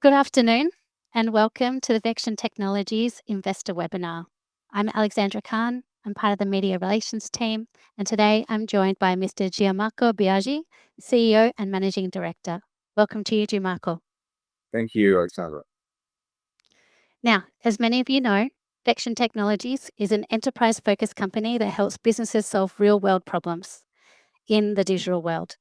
Good afternoon and welcome to the Vection Technologies Investor Webinar. I'm Alexandra Khan. I'm part of the Media Relations team, and today I'm joined by Mr. Gianmarco Biagi, CEO and Managing Director. Welcome to you, Gianmarco. Thank you, Alexandra. Now, as many of you know, Vection Technologies is an enterprise-focused company that helps businesses solve real-world problems in the digital world.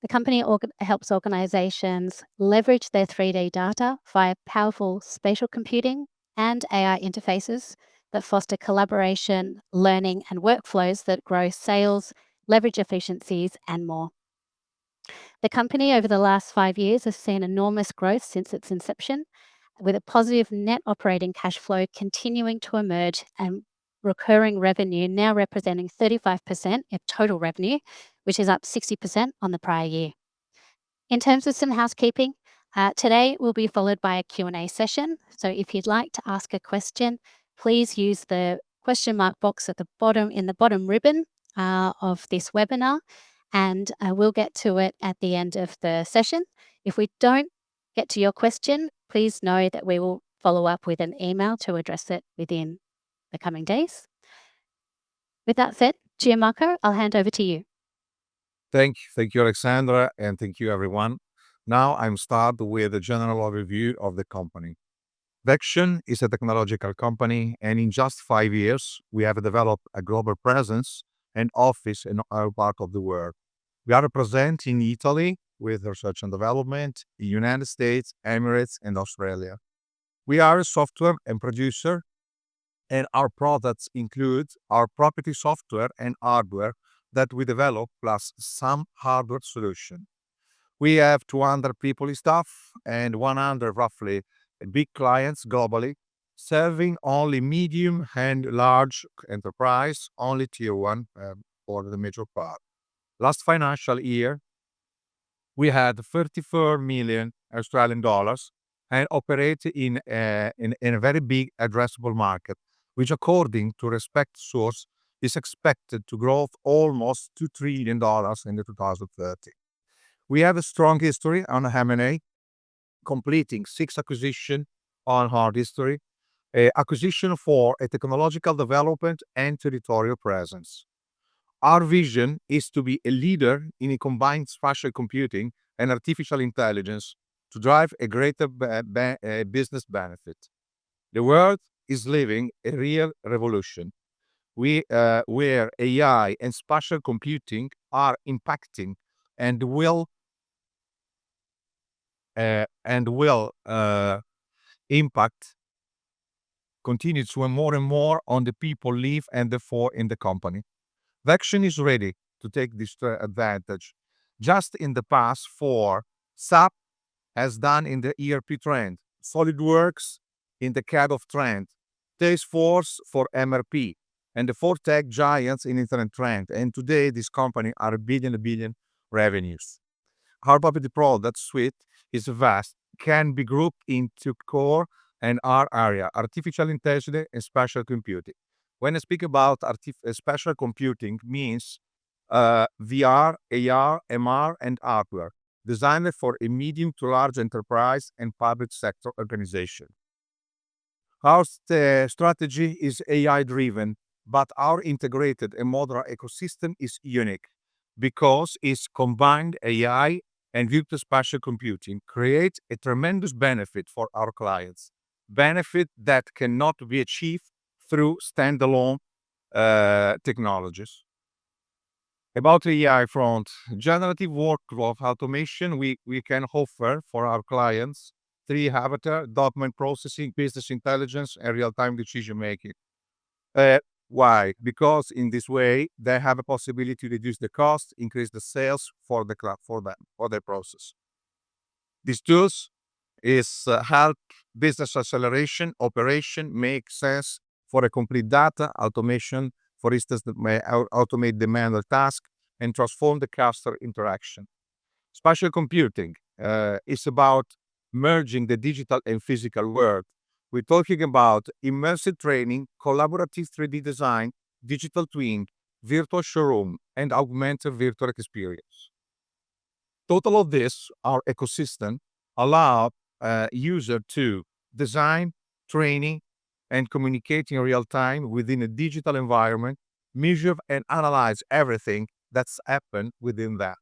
The company helps organizations leverage their 3D data via powerful spatial computing and AI interfaces that foster collaboration, learning, and workflows that grow sales, leverage efficiencies, and more. The company over the last 5 years has seen enormous growth since its inception, with a positive net operating cash flow continuing to emerge and recurring revenue now representing 35% of total revenue, which is up 60% on the prior year. In terms of some housekeeping, today will be followed by a Q&A session. So if you'd like to ask a question, please use the question mark box at the bottom in the bottom ribbon of this webinar, and we'll get to it at the end of the session. If we don't get to your question, please know that we will follow up with an email to address it within the coming days. With that said, Gianmarco, I'll hand over to you. Thank you, Alexandra, and thank you, everyone. Now I'm start with a general overview of the company. Vection is a technological company, and in just 5 years, we have developed a global presence and office in our part of the world. We are present in Italy with research and development, in United States, Emirates, and Australia. We are a software and producer, and our products include our property software and hardware that we develop, plus some hardware solution. We have 200 people in staff and 100 roughly big clients globally, serving only medium and large enterprise, only tier one for the major part. Last financial year, we had 34 million Australian dollars and operate in a very big addressable market, which according to Respect Source is expected to grow almost $2 trillion in the 2030. We have a strong history on M&A, completing 6 acquisitions on our history, acquisition for a technological development and territorial presence. Our vision is to be a leader in a combined spatial computing and artificial intelligence to drive a greater business benefit. The world is living a real revolution. Where AI and spatial computing are impacting and will impact continue to more and more on the people live and therefore in the company. Vection is ready to take this advantage. Just in the past for SAP has done in the ERP trend, SolidWorks in the CAD of trend, Salesforce for MRP, and the 4 tech giants in internet trend. And today, this company are a billion revenues. Our property product suite is vast, can be grouped into core and R area, artificial intelligence and spatial computing. When I speak about spatial computing means VR, AR, MR, and hardware, designed for a medium to large enterprise and public sector organization. Our strategy is AI-driven, but our integrated and modular ecosystem is unique because it's combined AI and virtual spatial computing create a tremendous benefit for our clients, benefit that cannot be achieved through standalone technologies. About the AI front, generative workflow automation, we can offer for our clients 3 avatar, document processing, business intelligence, and real-time decision making. Why? Because in this way, they have a possibility to reduce the cost, increase the sales for the for their process. These tools is help business acceleration, operation, make sense for a complete data automation, for instance, that may automate the manual task and transform the customer interaction. Spatial computing is about merging the digital and physical world. We're talking about immersive training, collaborative 3D design, digital twin, virtual showroom, and augmented virtual experience. Total of this, our ecosystem, allow user to design, training, and communicate in real time within a digital environment, measure and analyze everything that's happened within that.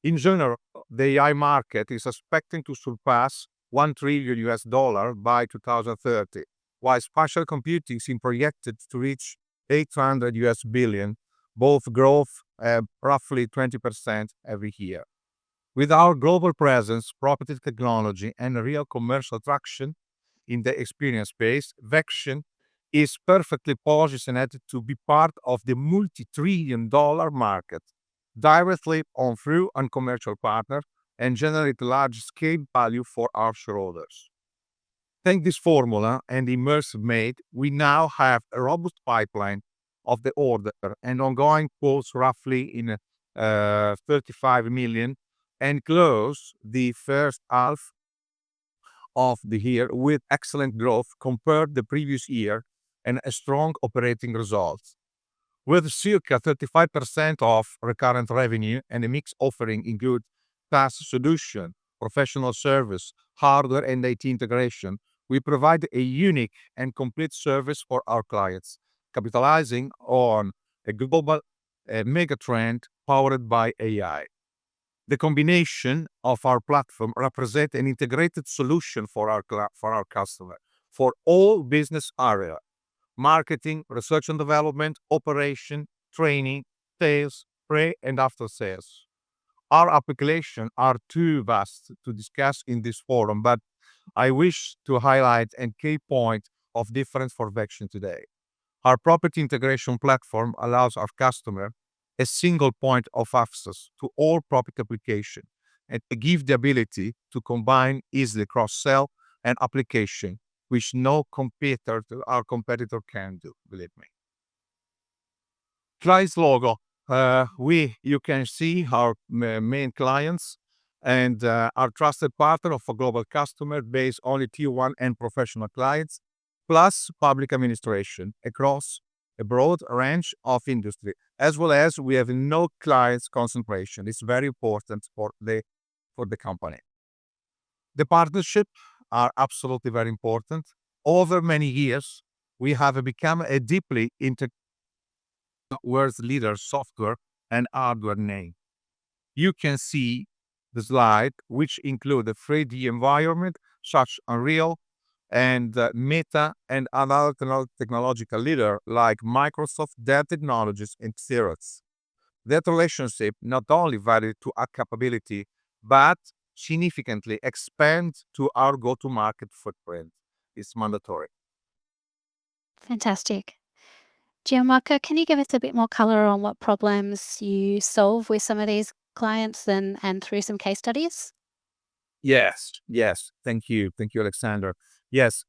In general, the AI market is expecting to surpass 1 trillion US dollar by 2030, while spatial computing is projected to reach 800 US billion, both growth roughly 20% every year. With our global presence, property technology, and real commercial traction in the experience space, Vection is perfectly positioned to be part of the multi-trillion dollar market, directly on through and commercial partner, and generate large scale value for our shareholders. Thanks this formula and immersive made, we now have a robust pipeline of the order and ongoing quotes roughly in 35 million, and close the first half of the year with excellent growth compared the previous year and a strong operating results. With circa 35% of recurrent revenue and a mix offering include SaaS solution, professional service, hardware and IT integration, we provide a unique and complete service for our clients, capitalizing on a global mega trend powered by AI. The combination of our platform represents an integrated solution for our customer for all business area: marketing, research and development, operation, training, sales, pre and after sales. Our applications are too vast to discuss in this forum, but I wish to highlight a key point of difference for Vection today. Our property integration platform allows our customer a single point of access to all property application and to give the ability to combine easily cross-sell and application, which no competitor to our competitor can do, believe me. Client's logo. You can see our main clients and our trusted partner of a global customer based on tier one and professional clients, plus public administration across a broad range of industry, as well as we have no clients concentration. It's very important for the company. The partnership are absolutely very important. Over many years, we have become a deeply integrated world leader software and hardware name. You can see the slide, which include the 3D environment, such Unreal and Meta and another technological leader like Microsoft, Dell Technologies, and Xerox. That relationship not only valued to our capability, but significantly expand to our go-to-market footprint. It's mandatory. Fantastic. Gianmarco, can you give us a bit more color on what problems you solve with some of these clients and through some case studies? Yes, yes. Thank you. Thank you, Alexander. Yes,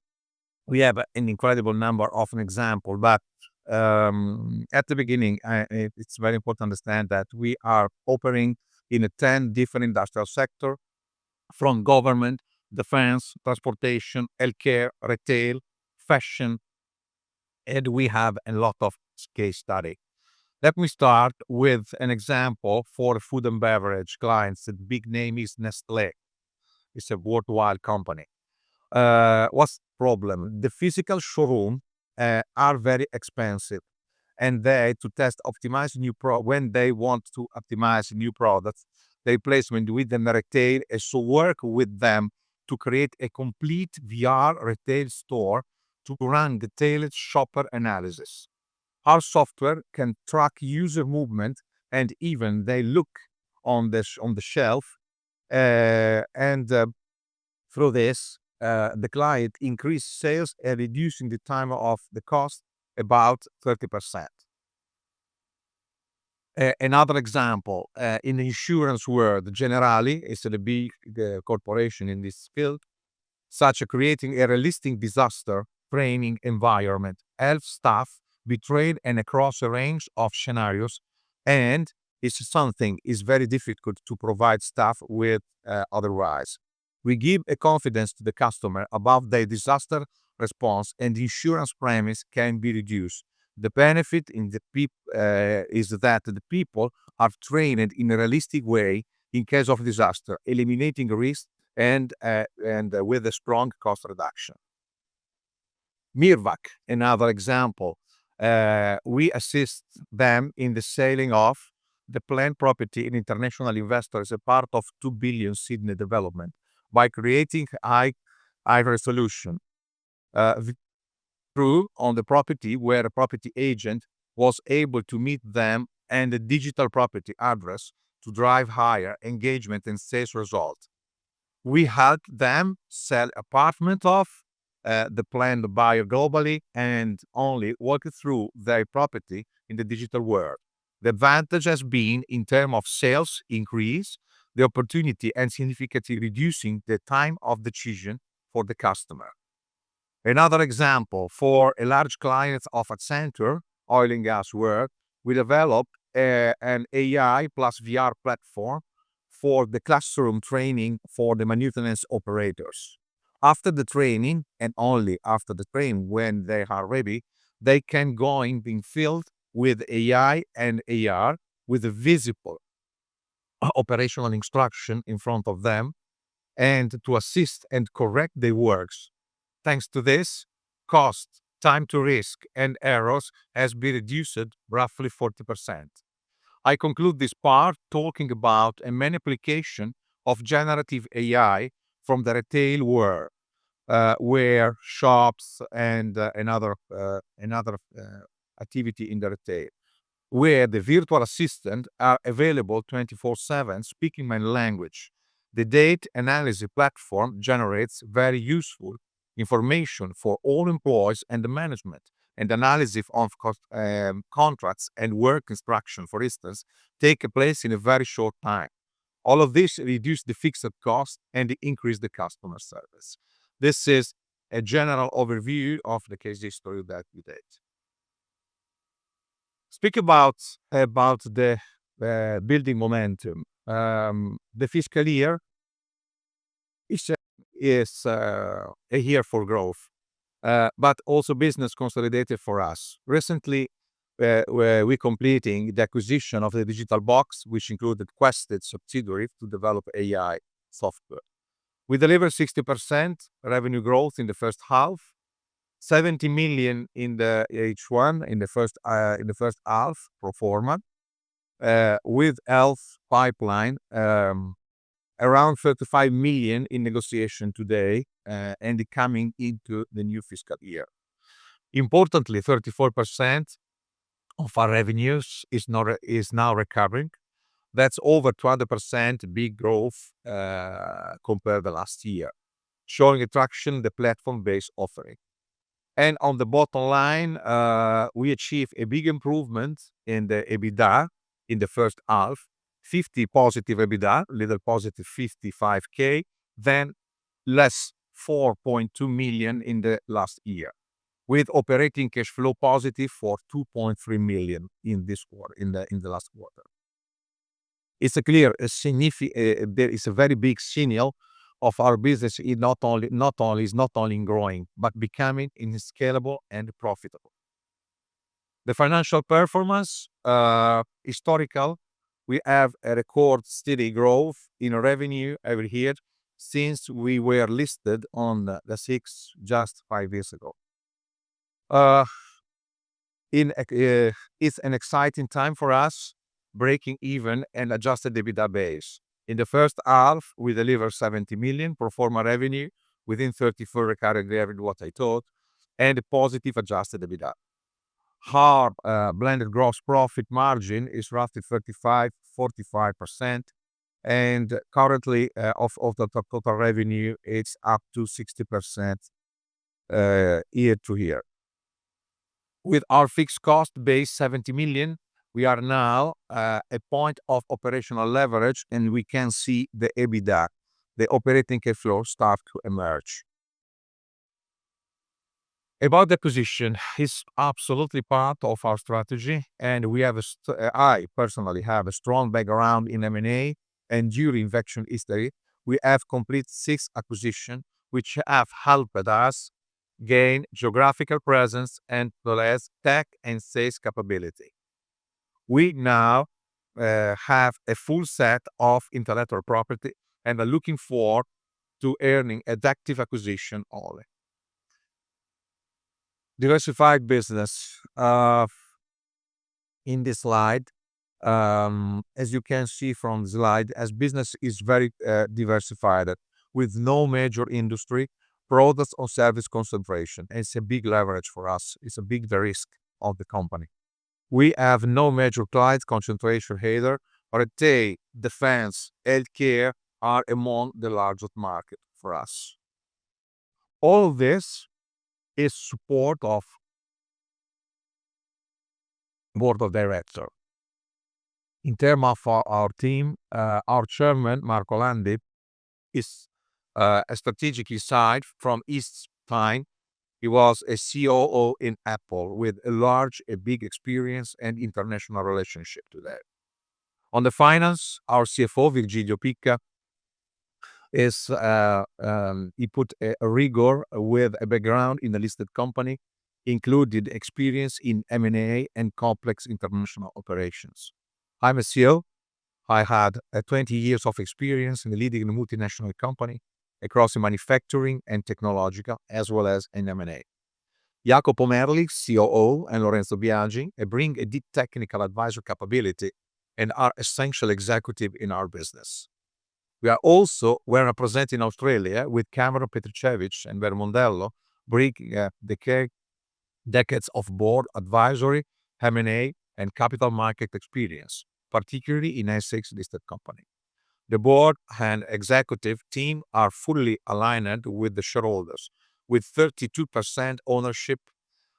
we have an incredible number of an example, but at the beginning, it's very important to understand that we are operating in a 10 different industrial sector, from government, defense, transportation, healthcare, retail, fashion, and we have a lot of case study. Let me start with an example for food and beverage clients. The big name is Nestlé. It's a worldwide company. What's the problem? The physical showroom are very expensive, and they to test optimize when they want to optimize new products, they placement with them retail, and so work with them to create a complete VR retail store to run detailed shopper analysis. Our software can track user movement and even they look on the shelf, and through this, the client increased sales and reducing the time of the cost about 30%. Another example, in the insurance world, Generali is a big corporation in this field, such as creating a realistic disaster training environment, help staff be trained and across a range of scenarios, and it's something is very difficult to provide staff with otherwise. We give a confidence to the customer about their disaster response, and the insurance premise can be reduced. The benefit in the is that the people are trained in a realistic way in case of disaster, eliminating risk and with a strong cost reduction. Mirvac, another example. We assist them in the selling of the planned property in international investors, a part of 2 billion Sydney development, by creating high resolution through on the property, where a property agent was able to meet them and the digital property address to drive higher engagement and sales results. We help them sell apartment of the planned buyer globally and only walk through their property in the digital world. The advantage has been in terms of sales increase, the opportunity, and significantly reducing the time of decision for the customer. Another example, for a large client of a center, oil and gas work, we developed an AI plus VR platform for the classroom training for the maintenance operators. After the training, and only after the training, when they are ready, they can go in being filled with AI and AR with a visible operational instruction in front of them and to assist and correct their works. Thanks to this, cost, time to risk, and errors has been reduced roughly 40%. I conclude this part talking about a main application of generative AI from the retail world, where shops and another activity in the retail, where the virtual assistant are available 24/7, speaking my language. The data analysis platform generates very useful information for all employees and the management, and analysis of contracts and work instruction, for instance, take place in a very short time. All of this reduce the fixed cost and increase the customer service. This is a general overview of the case history that we did. Speak about the building momentum. The fiscal year is a year for growth, but also business consolidated for us. Recently, we completing the acquisition of the Digital Box, which included Quested subsidiary to develop AI software. We delivered 60% revenue growth in the first half, 70 million in the H1 in the first half pro forma, with health pipeline, around 35 million in negotiation today, and coming into the new fiscal year. Importantly, 34% of our revenues is now recovering. That's over 200% big growth compared to last year, showing attraction the platform-based offering. And on the bottom line, we achieved a big improvement in the EBITDA in the first half, 50 positive EBITDA, little positive 55K, then less 4.2 million in the last year, with operating cash flow positive for 2.3 million in this quarter, in the last quarter. It's a clear, there is a very big signal of our business is not only growing, but becoming scalable and profitable. The financial performance, historical, we have a record steady growth in revenue every year since we were listed on the SIX just 5 years ago. It's an exciting time for us, breaking even and adjusted EBITDA base. In the first half, we delivered 70 million pro forma revenue within 34 recurring revenue, what I told, and a positive adjusted EBITDA. Our blended gross profit margin is roughly 35-45%, and currently of the total revenue, it's up to 60% year to year. With our fixed cost base 70 million, we are now at a point of operational leverage, and we can see the EBITDA, the operating cash flow, start to emerge. About the acquisition, it's absolutely part of our strategy, and I personally have a strong background in M&A, and during Vection history, we have completed 6 acquisitions, which have helped us gain geographical presence and plus tech and sales capability. We now have a full set of intellectual property and are looking for to earning active acquisition only. Diversified business. In this slide, as you can see from the slide, as business is very diversified with no major industry, products or service concentration. It's a big leverage for us. It's a big risk of the company. We have no major client concentration either. Retail, defense, healthcare are among the largest market for us. All of this is support of board of director. In terms of our team, our chairman, Marco Landi, is a strategically side from East Pine. He was a COO in Apple with a big experience and international relationship today. On the finance, our CFO, Virgilio Picca, he put a rigor with a background in a listed company, included experience in M&A and complex international operations. I'm a CEO. I had 20 years of experience in leading a multinational company across manufacturing and technological, as well as in M&A. Jacopo Merli, COO, and Lorenzo Biagi bring a deep technical advisor capability and are essential executive in our business. We are also well represented in Australia with Cameron Petricevic and Vermondello, bringing decades of board advisory, M&A, and capital market experience, particularly in ASX listed company. The board and executive team are fully aligned with the shareholders, with 32% ownership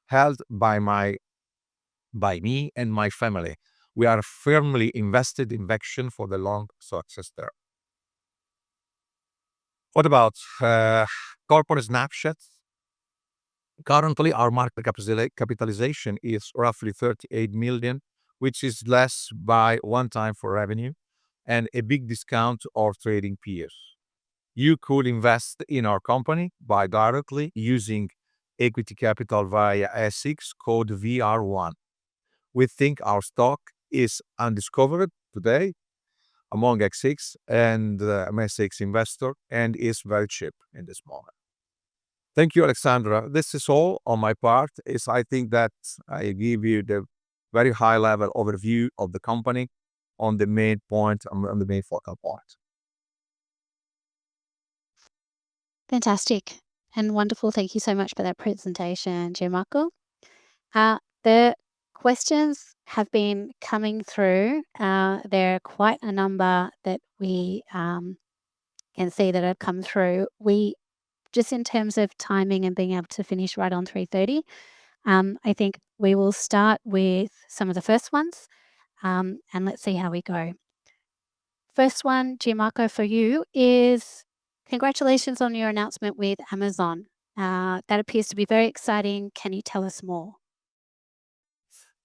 held by me and my family. We are firmly invested in Vection for the long success there. What about corporate snapshots? Currently, our market capitalization is roughly 38 million, which is less by 1 time for revenue and a big discount to our trading peers. You could invest in our company by directly using equity capital via ASX code VR1. We think our stock is undiscovered today among X6 and MSX investor and is very cheap in this moment. Thank you, Alexandra. This is all on my part. I think that I give you the very high level overview of the company on the main point, on the main focal point. Fantastic and wonderful. Thank you so much for that presentation, Gianmarco. The questions have been coming through. There are quite a number that we can see that have come through. Just in terms of timing and being able to finish right on 3:30, I think we will start with some of the first ones, and let's see how we go. First one, Gianmarco, for you is congratulations on your announcement with Amazon. That appears to be very exciting. Can you tell us more?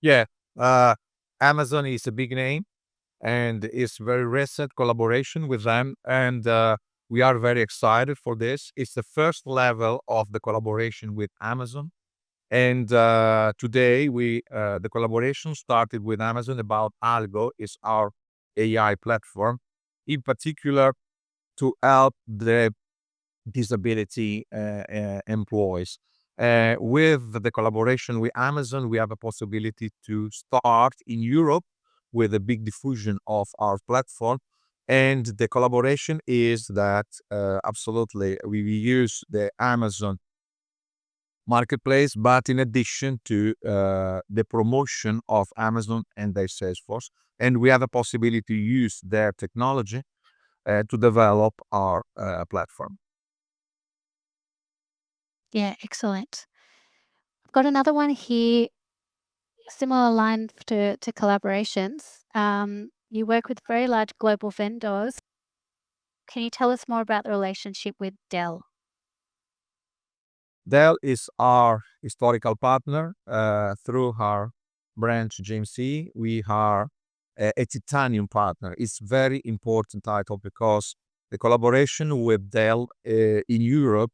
Yeah, Amazon is a big name and it's very recent collaboration with them. And we are very excited for this. It's the first level of the collaboration with Amazon. And today the collaboration started with Amazon about Algo, is our AI platform, in particular to help the disability employees. With the collaboration with Amazon, we have a possibility to start in Europe with a big diffusion of our platform. And the collaboration is that absolutely we use the Amazon marketplace, but in addition to the promotion of Amazon and their sales force, and we have a possibility to use their technology to develop our platform. Yeah, excellent. I've got another one here, similar line to collaborations. You work with very large global vendors. Can you tell us more about the relationship with Dell? Dell is our historical partner through our branch GMC. We are a titanium partner. It's very important title because the collaboration with Dell in Europe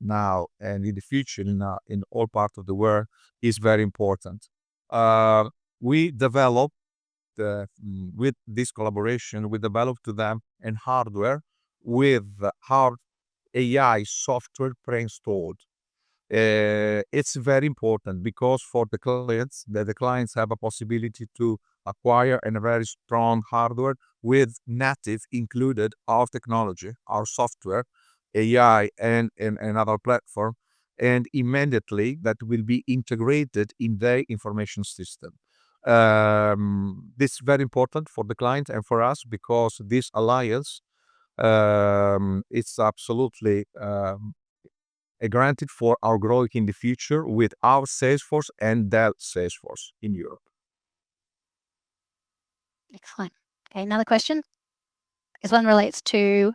now and in the future in all parts of the world is very important. We developed with this collaboration, we developed to them in hardware with hard AI software pre-installed. It's very important because for the clients, that the clients have a possibility to acquire a very strong hardware with native included our technology, our software, AI, and another platform, and immediately that will be integrated in their information system. This is very important for the client and for us because this alliance, it's absolutely granted for our growth in the future with our sales force and their sales force in Europe. Excellent. Okay, another question. This one relates to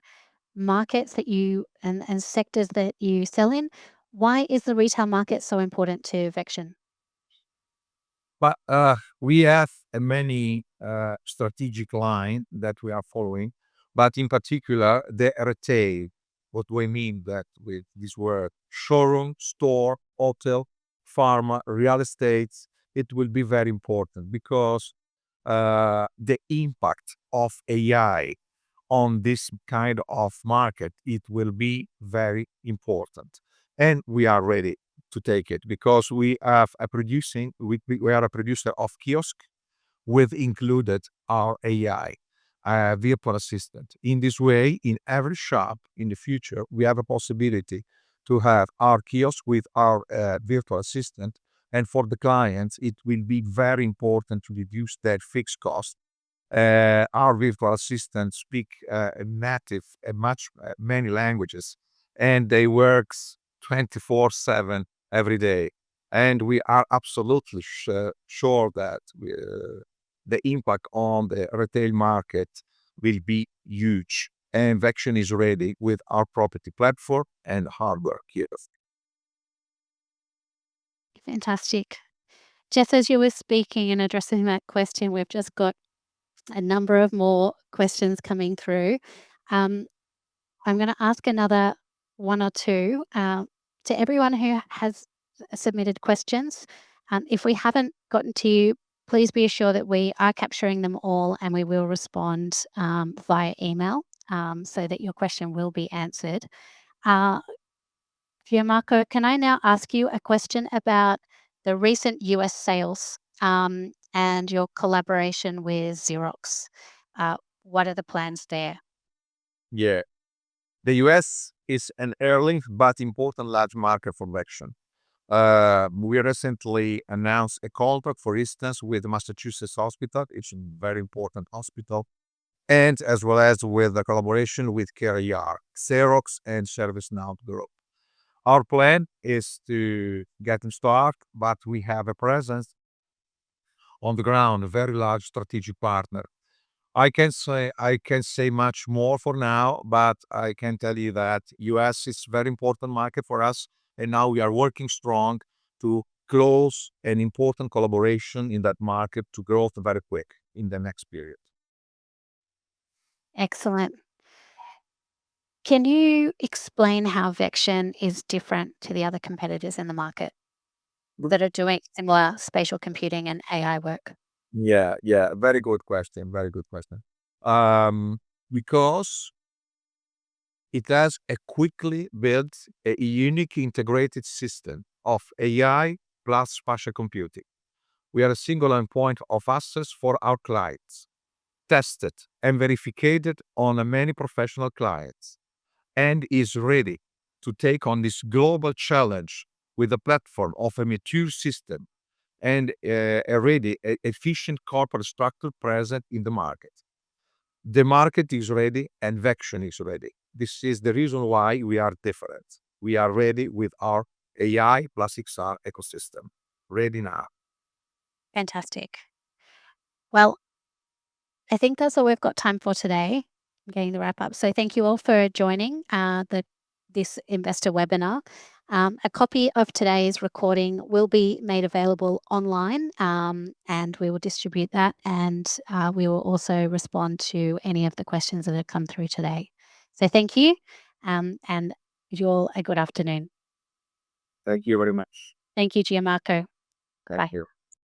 markets that you and sectors that you sell in. Why is the retail market so important to Vection? But we have a many strategic line that we are following, but in particular the retail. What do I mean that with this word? Showroom, store, hotel, pharma, real estate. It will be very important because the impact of AI on this kind of market, it will be very important. And we are ready to take it because we have a producing, we are a producer of kiosk with included our AI, virtual assistant. In this way, in every shop in the future, we have a possibility to have our kiosk with our virtual assistant. And for the clients, it will be very important to reduce their fixed cost. Our virtual assistants speak native many languages, and they works 24/7 every day. And we are absolutely sure that the impact on the retail market will be huge. And Vection is ready with our property platform and hardware kiosk. Fantastic. Just as you were speaking and addressing that question, we've just got a number of more questions coming through. Um, I'm going to ask another one or two to everyone who has submitted questions. If we haven't gotten to you, please be assured that we are capturing them all and we will respond via email so that your question will be answered. Gianmarco, can I now ask you a question about the recent US sales and your collaboration with Xerox? What are the plans there? Yeah. The US is an early but important large market for Vection. We recently announced a contract, for instance, with Massachusetts Hospital. It's a very important hospital. And as well as with a collaboration with KRR, Xerox, and ServiceNow Group. Our plan is to get them started, but we have a presence on the ground, a very large strategic partner. I can say much more for now, but I can tell you that US is very important market for us, and now we are working strong to close an important collaboration in that market to grow very quick in the next period. Excellent. Can you explain how Vection is different to the other competitors in the market that are doing similar spatial computing and AI work? Yeah, very good question. Very good question. Because it has a quickly built a unique integrated system of AI plus spatial computing. We are a single endpoint of access for our clients, tested and verified on many professional clients, and is ready to take on this global challenge with a platform of a mature system and a ready, efficient corporate structure present in the market. The market is ready and Vection is ready. This is the reason why we are different. We are ready with our AI plus XR ecosystem. Ready now. Fantastic. Well, I think that's all we've got time for today. I'm getting the wrap up. So thank you all for joining this investor webinar. A copy of today's recording will be made available online, and we will distribute that, and we will also respond to any of the questions that have come through today. So thank you, and you all a good afternoon. Thank you very much. Thank you, Gianmarco. Thank Bye. you.